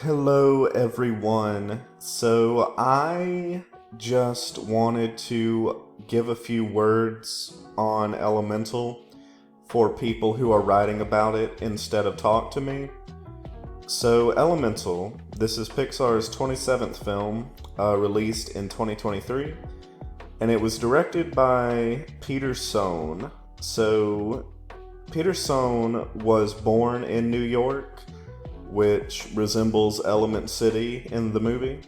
Hello, everyone. So, I just wanted to give a few words on Elemental for people who are writing about it instead of talk to me. So, Elemental, this is Pixar's 27th film, released in 2023, and it was directed by Peter Sohn. So, Peter Sohn was born in New York, which resembles Element City in the movie,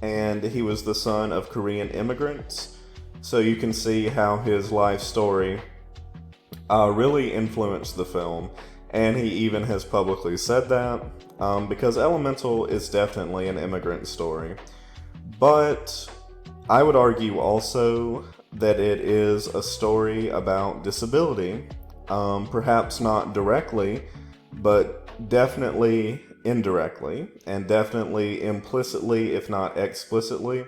and he was the son of Korean immigrants. So you can see how his life story really influenced the film, and he even has publicly said that, because Elemental is definitely an immigrant story. But I would argue also that it is a story about disability, perhaps not directly, but definitely indirectly, and definitely implicitly, if not explicitly.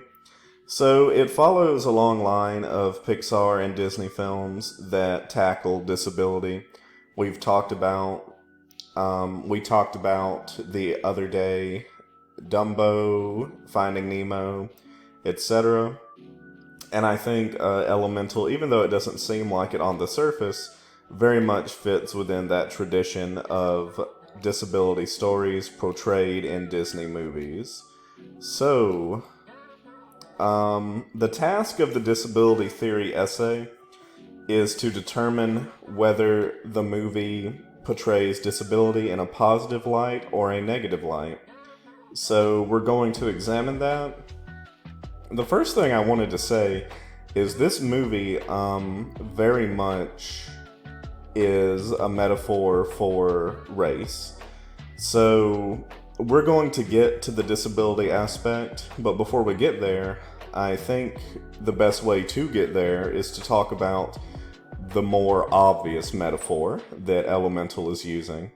So it follows a long line of Pixar and Disney films that tackle disability. We've talked about, we talked about the other day, Dumbo, Finding Nemo, etc. And I think Elemental, even though it doesn't seem like it on the surface, very much fits within that tradition of disability stories portrayed in Disney movies. So, the task of the disability theory essay is to determine whether the movie portrays disability in a positive light or a negative light. So, we're going to examine that. The first thing I wanted to say is this movie very much is a metaphor for race. So we're going to get to the disability aspect, but before we get there, I think the best way to get there is to talk about the more obvious metaphor that Elemental is using.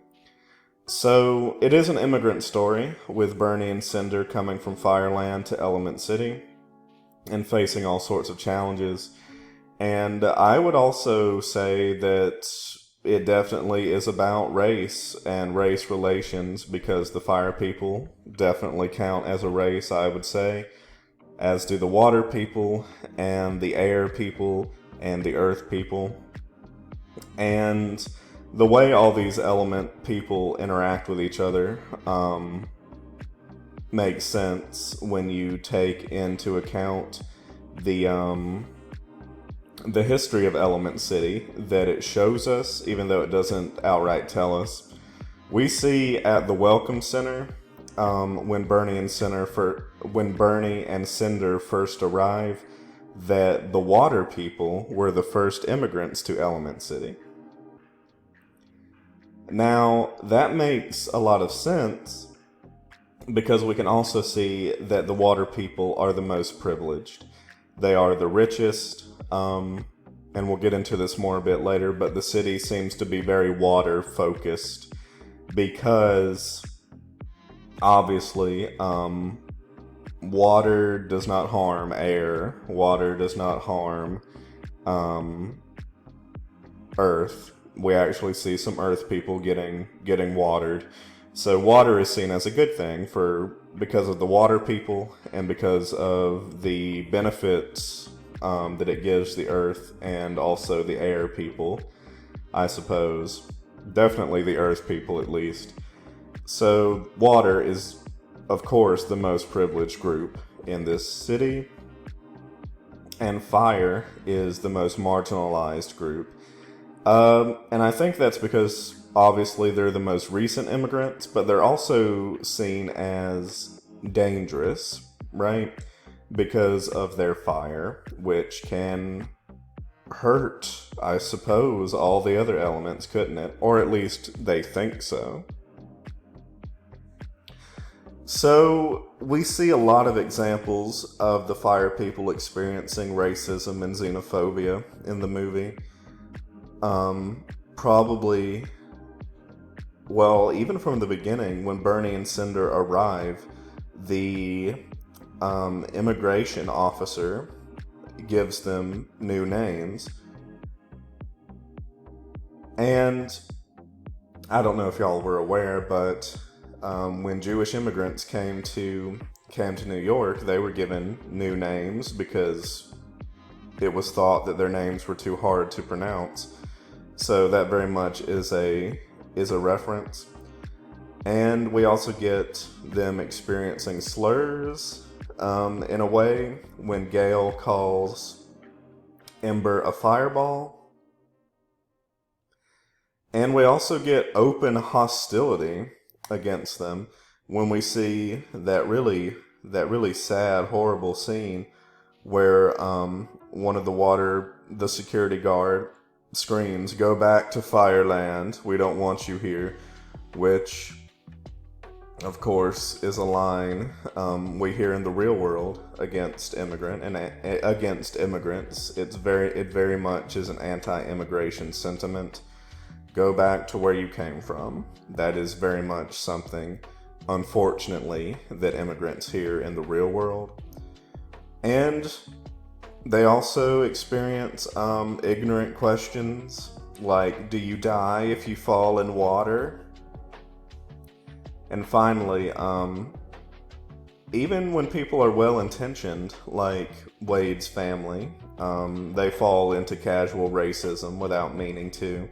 So it is an immigrant story with Bernie and Cinder coming from Fireland to Element City and facing all sorts of challenges. And I would also say that it definitely is about race and race relations, because the fire people definitely count as a race, I would say, as do the water people and the air people and the earth people. And the way all these element people interact with each other makes sense when you take into account the history of Element City that it shows us, even though it doesn't outright tell us. We see at the Welcome Center, when Bernie and Cinder first arrive, that the water people were the first immigrants to Element City. Now, that makes a lot of sense, because we can also see that the water people are the most privileged. They are the richest, and we'll get into this more a bit later, but the city seems to be very water focused because obviously water does not harm air, water does not harm earth. We actually see some earth people getting watered. So water is seen as a good thing because of the water people and because of the benefits that it gives the earth and also the air people, I suppose. Definitely the earth people, at least. So water is, of course, the most privileged group in this city, and fire is the most marginalized group. And I think that's because obviously they're the most recent immigrants, but they're also seen as dangerous, right? Because of their fire, which can hurt, I suppose, all the other elements, couldn't it? Or at least they think so. So, we see a lot of examples of the fire people experiencing racism and xenophobia in the movie. Probably, well, even from the beginning, when Bernie and Cinder arrive, the immigration officer gives them new names. And I don't know if y'all were aware, but when Jewish immigrants came to New York, they were given new names because it was thought that their names were too hard to pronounce. So that very much is a reference. And we also get them experiencing slurs in a way when Gale calls Ember a fireball. And we also get open hostility against them when we see that really sad, horrible scene where one of the security guard screams, "Go back to Fireland, we don't want you here," which of course is a line we hear in the real world against against immigrants. It very much is an anti-immigration sentiment. Go back to where you came from. That is very much something, unfortunately, that immigrants hear in the real world. And they also experience ignorant questions like, do you die if you fall in water? And finally, even when people are well-intentioned, like Wade's family, they fall into casual racism without meaning to.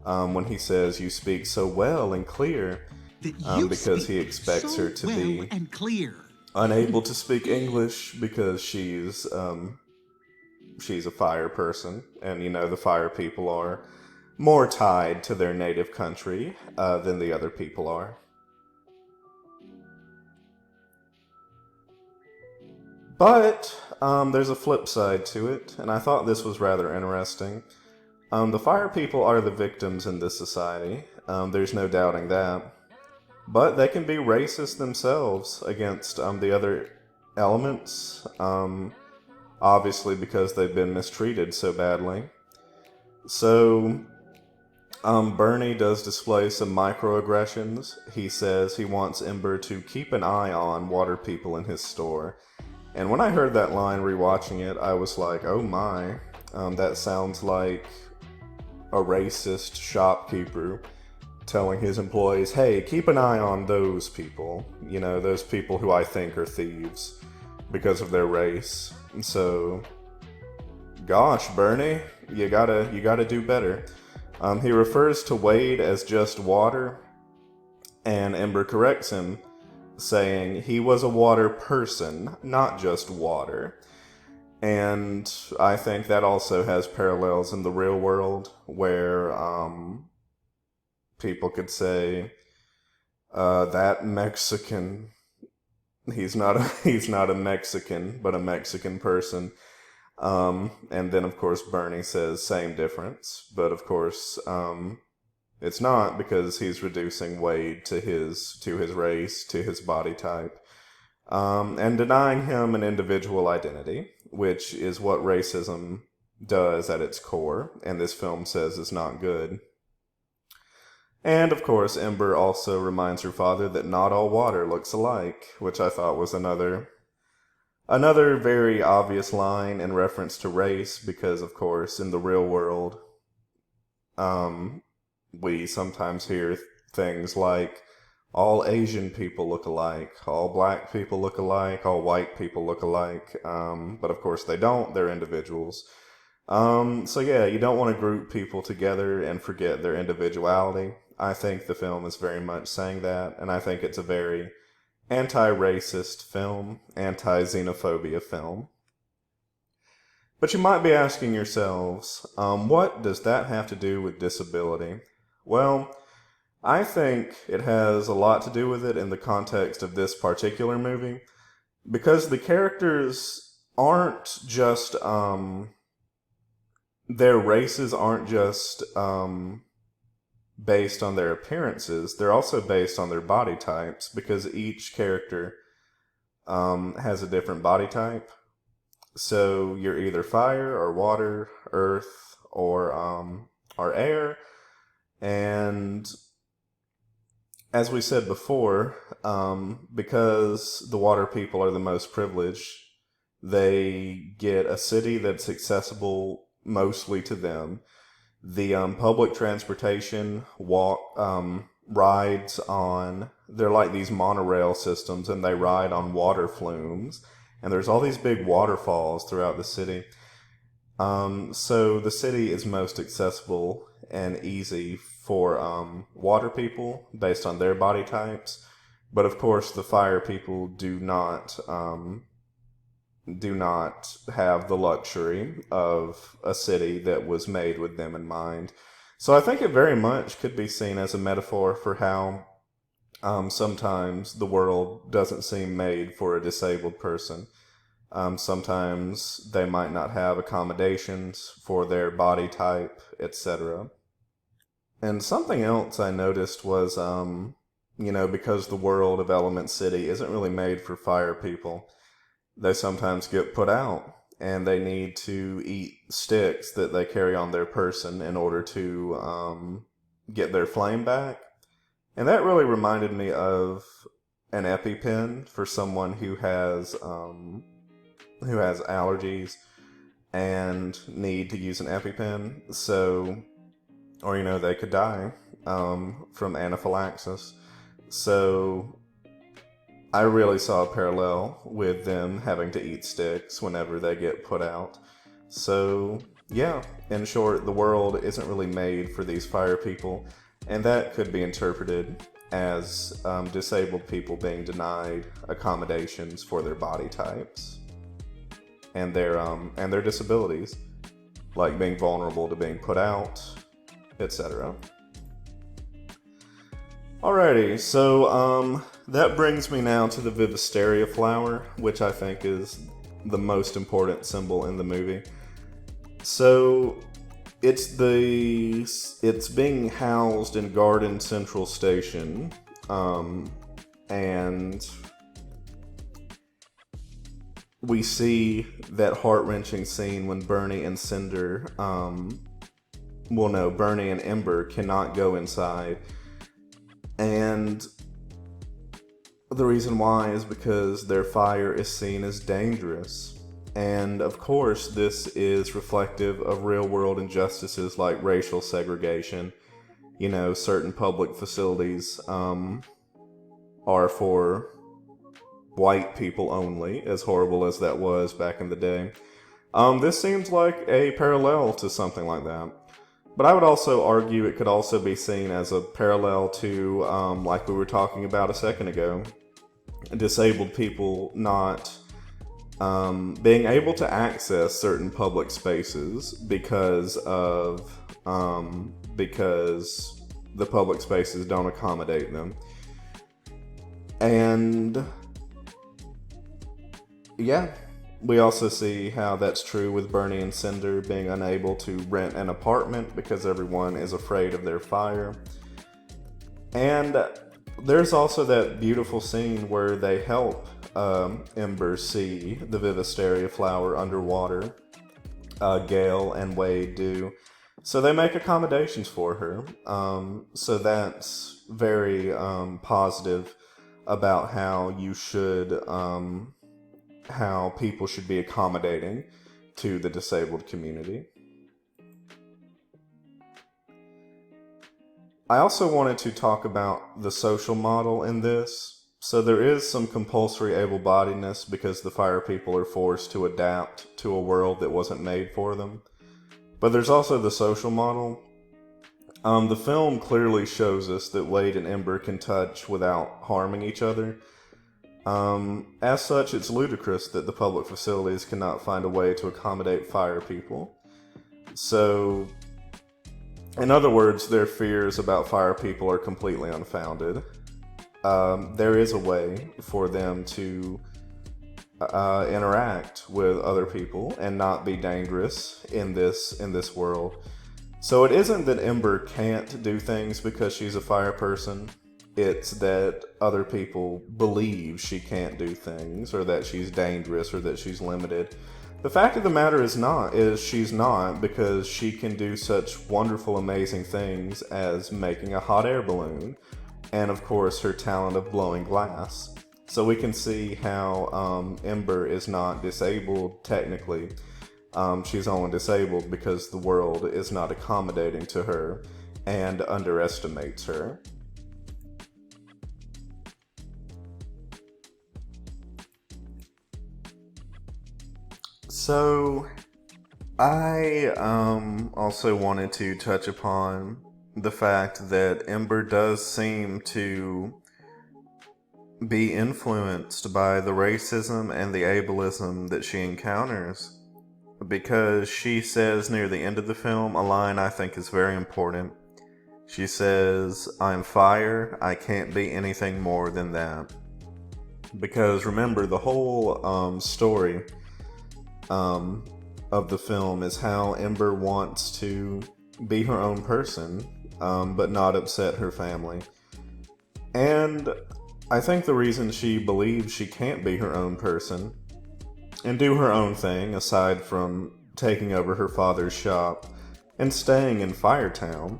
When he says, "You speak so well and clear," because he expects her to be unable to speak English because she's a fire person, and the fire people are more tied to their native country than the other people are. But there's a flip side to it, and I thought this was rather interesting. The fire people are the victims in this society. There's no doubting that. But they can be racist themselves against the other elements, obviously because they've been mistreated so badly. So, Bernie does display some microaggressions. He says he wants Ember to keep an eye on water people in his store. And when I heard that line rewatching it, I was like, oh my, that sounds like a racist shopkeeper telling his employees, hey, keep an eye on those people. Those people who I think are thieves because of their race. And so, gosh, Bernie, you gotta do better. He refers to Wade as just water, and Ember corrects him, saying he was a water person, not just water. And I think that also has parallels in the real world, where people could say, that Mexican, he's not a Mexican, but a Mexican person. And then of course Bernie says same difference, but of course it's not, because he's reducing Wade to his race, to his body type, and denying him an individual identity, which is what racism does at its core, and this film says is not good. And of course, Ember also reminds her father that not all water looks alike, which I thought was another very obvious line in reference to race, because of course in the real world, we sometimes hear things like, all Asian people look alike, all black people look alike, all white people look alike, but of course they don't, they're individuals. So yeah, you don't want to group people together and forget their individuality. I think the film is very much saying that, and I think it's a very anti-racist film, anti-xenophobia film. But you might be asking yourselves, what does that have to do with disability? Well, I think it has a lot to do with it in the context of this particular movie, because the characters aren't just, their races aren't just based on their appearances, they're also based on their body types, because each character has a different body type. So you're either fire or water, earth, or air. And as we said before, because the water people are the most privileged, they get a city that's accessible mostly to them. The public transportation rides on, they're like these monorail systems, and they ride on water flumes. And there's all these big waterfalls throughout the city. So the city is most accessible and easy for water people based on their body types. But of course, the fire people do not have the luxury of a city that was made with them in mind. So I think it very much could be seen as a metaphor for how sometimes the world doesn't seem made for a disabled person. Sometimes they might not have accommodations for their body type, etc. And something else I noticed was, because the world of Element City isn't really made for fire people, they sometimes get put out and they need to eat sticks that they carry on their person in order to get their flame back. And that really reminded me of an EpiPen for someone who has allergies and need to use an EpiPen. So, or they could die from anaphylaxis. So I really saw a parallel with them having to eat sticks whenever they get put out. So, yeah, in short, the world isn't really made for these fire people, and that could be interpreted as disabled people being denied accommodations for their body types and their disabilities, like being vulnerable to being put out, etc. Alrighty, so that brings me now to the Vivisteria flower, which I think is the most important symbol in the movie. So it's being housed in Garden Central Station, and we see that heart-wrenching scene when Bernie and Bernie and Ember cannot go inside. And the reason why is because their fire is seen as dangerous. And of course, this is reflective of real-world injustices like racial segregation. Certain public facilities are for white people only, as horrible as that was back in the day. This seems like a parallel to something like that. But I would also argue it could also be seen as a parallel to, like we were talking about a second ago, disabled people not being able to access certain public spaces because the public spaces don't accommodate them. And yeah, we also see how that's true with Bernie and Cinder being unable to rent an apartment because everyone is afraid of their fire. And there's also that beautiful scene where they help Ember see the Vivisteria flower underwater. Gail and Wade do. So they make accommodations for her. So that's very positive about how how people should be accommodating to the disabled community. I also wanted to talk about the social model in this. So there is some compulsory able-bodiedness because the fire people are forced to adapt to a world that wasn't made for them. But there's also the social model. The film clearly shows us that Wade and Ember can touch without harming each other. As such, it's ludicrous that the public facilities cannot find a way to accommodate fire people. So, in other words, their fears about fire people are completely unfounded. There is a way for them to interact with other people and not be dangerous in this world. So it isn't that Ember can't do things because she's a fire person. It's that other people believe she can't do things, or that she's dangerous, or that she's limited. The fact of the matter is she's not, because she can do such wonderful, amazing things as making a hot air balloon, and of course her talent of blowing glass. So we can see how Ember is not disabled technically. She's only disabled because the world is not accommodating to her and underestimates her. So, I also wanted to touch upon the fact that Ember does seem to be influenced by the racism and the ableism that she encounters, because she says near the end of the film a line I think is very important. She says, "I'm fire, I can't be anything more than that." Because remember, the whole story um, of the film is how Ember wants to be her own person, but not upset her family. And I think the reason she believes she can't be her own person and do her own thing, aside from taking over her father's shop and staying in Firetown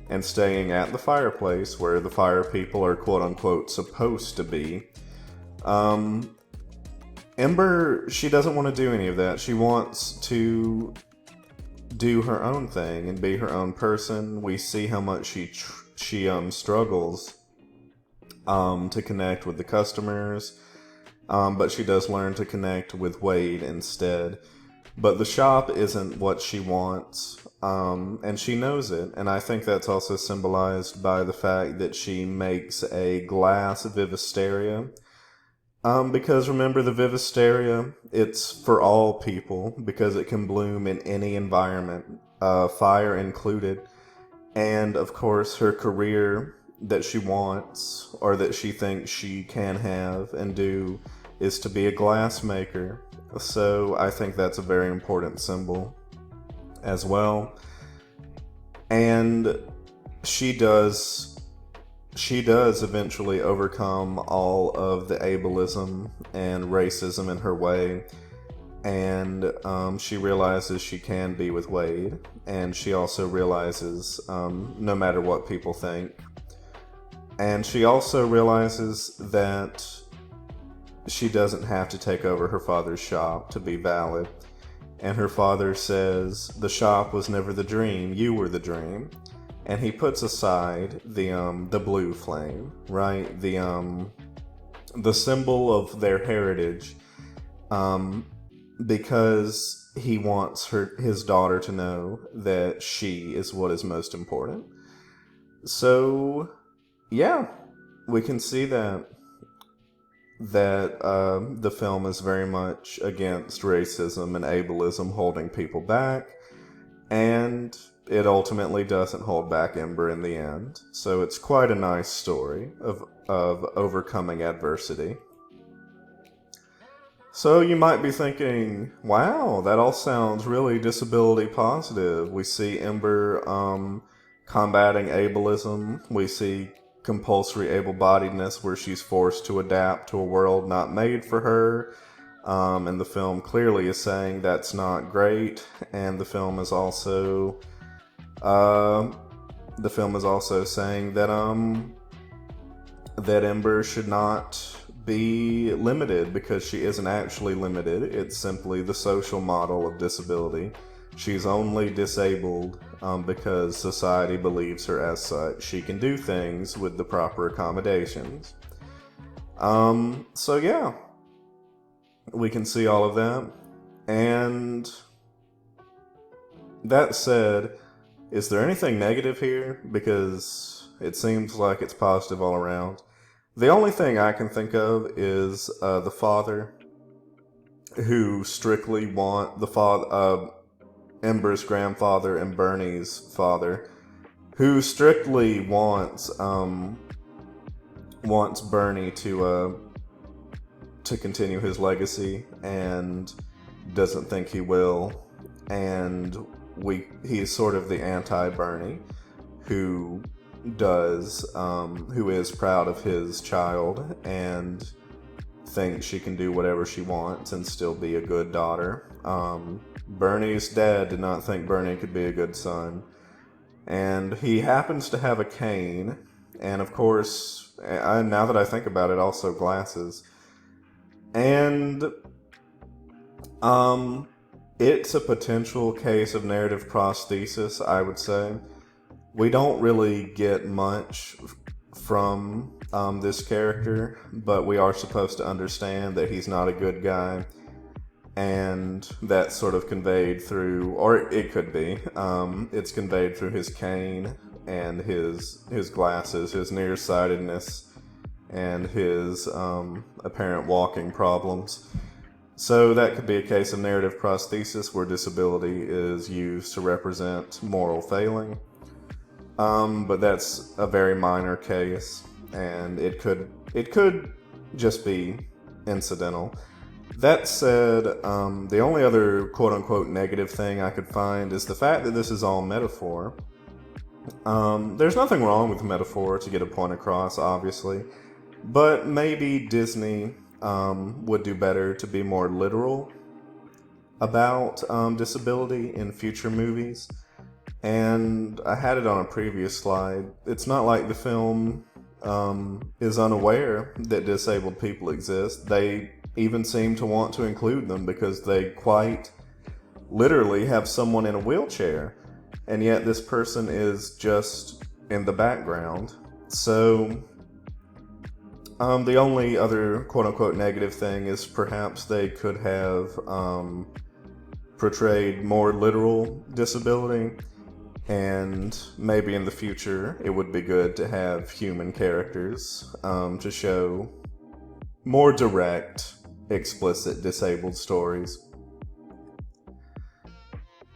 and staying at the fireplace where the fire people are quote unquote supposed to be, um, Ember, she doesn't want to do any of that. She wants to do her own thing and be her own person. We see how much she struggles to connect with the customers, but she does learn to connect with Wade instead. But the shop isn't what she wants, and she knows it. And I think that's also symbolized by the fact that she makes a glass Vivisteria. Because remember, the Vivisteria, it's for all people because it can bloom in any environment, fire included. And of course, her career that she wants, or that she thinks she can have and do, is to be a glassmaker. So I think that's a very important symbol as well. And she does eventually overcome all of the ableism and racism in her way, and she realizes she can be with Wade, and she also realizes no matter what people think, and she also realizes that she doesn't have to take over her father's shop to be valid. And her father says, "The shop was never the dream, you were the dream." And he puts aside the blue flame, right? The symbol of their heritage, because he wants his daughter to know that she is what is most important. So, yeah, we can see that the film is very much against racism and ableism holding people back, and it ultimately doesn't hold back Ember in the end. So it's quite a nice story of overcoming adversity. So you might be thinking, wow, that all sounds really disability positive. We see Ember combating ableism. We see compulsory able-bodiedness where she's forced to adapt to a world not made for her. And the film clearly is saying that's not great. And the film is also saying that Ember should not be limited, because she isn't actually limited. It's simply the social model of disability. She's only disabled because society believes her as such. She can do things with the proper accommodations. So yeah, we can see all of that. And that said, is there anything negative here? Because it seems like it's positive all around. The only thing I can think of is the father, who strictly Ember's grandfather and Bernie's father, who strictly wants Bernie to continue his legacy, and doesn't think he will, and he's sort of the anti-Bernie, who is proud of his child and thinks she can do whatever she wants and still be a good daughter. Bernie's dad did not think Bernie could be a good son, and he happens to have a cane, and of course, now that I think about it, also glasses. And it's a potential case of narrative prosthesis, I would say. We don't really get much from this character, but we are supposed to understand that he's not a good guy. and that's sort of conveyed through, or it could be, it's conveyed through his cane and his glasses, his nearsightedness, and his apparent walking problems. So that could be a case of narrative prosthesis where disability is used to represent moral failing. But that's a very minor case, and it could just be incidental. That said, the only other quote-unquote negative thing I could find is the fact that this is all metaphor. There's nothing wrong with metaphor to get a point across, obviously, but maybe Disney would do better to be more literal about disability in future movies. And I had it on a previous slide. It's not like the film is unaware that disabled people exist. They even seem to want to include them because they quite literally have someone in a wheelchair, and yet this person is just in the background. So the only other quote-unquote negative thing is perhaps they could have portrayed more literal disability, and maybe in the future it would be good to have human characters to show more direct, explicit disabled stories.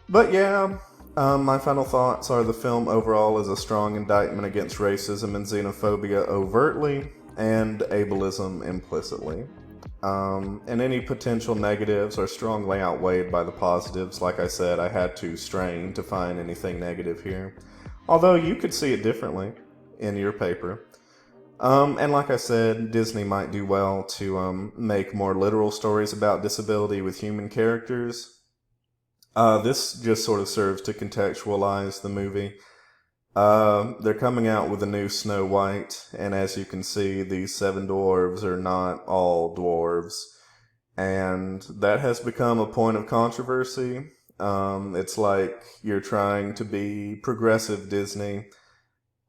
But yeah, my final thoughts are the film overall is a strong indictment against racism and xenophobia overtly, and ableism implicitly. And any potential negatives are strongly outweighed by the positives. Like I said, I had to strain to find anything negative here. Although you could see it differently in your paper. And like I said, Disney might do well to make more literal stories about disability with human characters. This just sort of serves to contextualize the movie. They're coming out with a new Snow White, and as you can see, these 7 dwarves are not all dwarves, and that has become a point of controversy. It's like you're trying to be progressive Disney.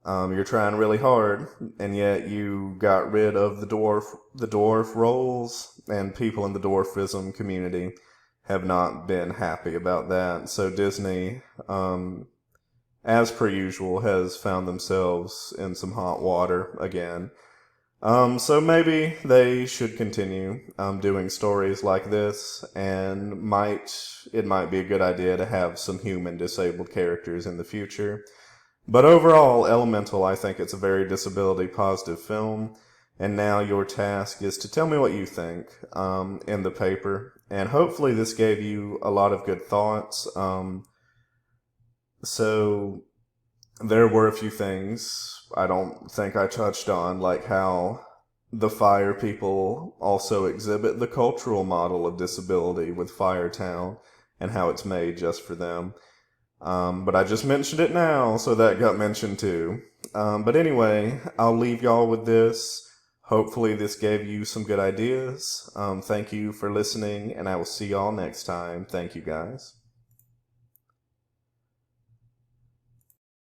You're trying really hard, and yet you got rid of the dwarf roles, and people in the dwarfism community have not been happy about that. So Disney, as per usual, has found themselves in some hot water again. So maybe they should continue doing stories like this, and it might be a good idea to have some human disabled characters in the future. But overall, Elemental, I think it's a very disability positive film, and now your task is to tell me what you think in the paper, and hopefully this gave you a lot of good thoughts. So there were a few things I don't think I touched on, like how the Fire people also exhibit the cultural model of disability with Firetown, and how it's made just for them. But I just mentioned it now, so that got mentioned too. But anyway, I'll leave y'all with this. Hopefully this gave you some good ideas. Thank you for listening, and I will see y'all next time. Thank you, guys.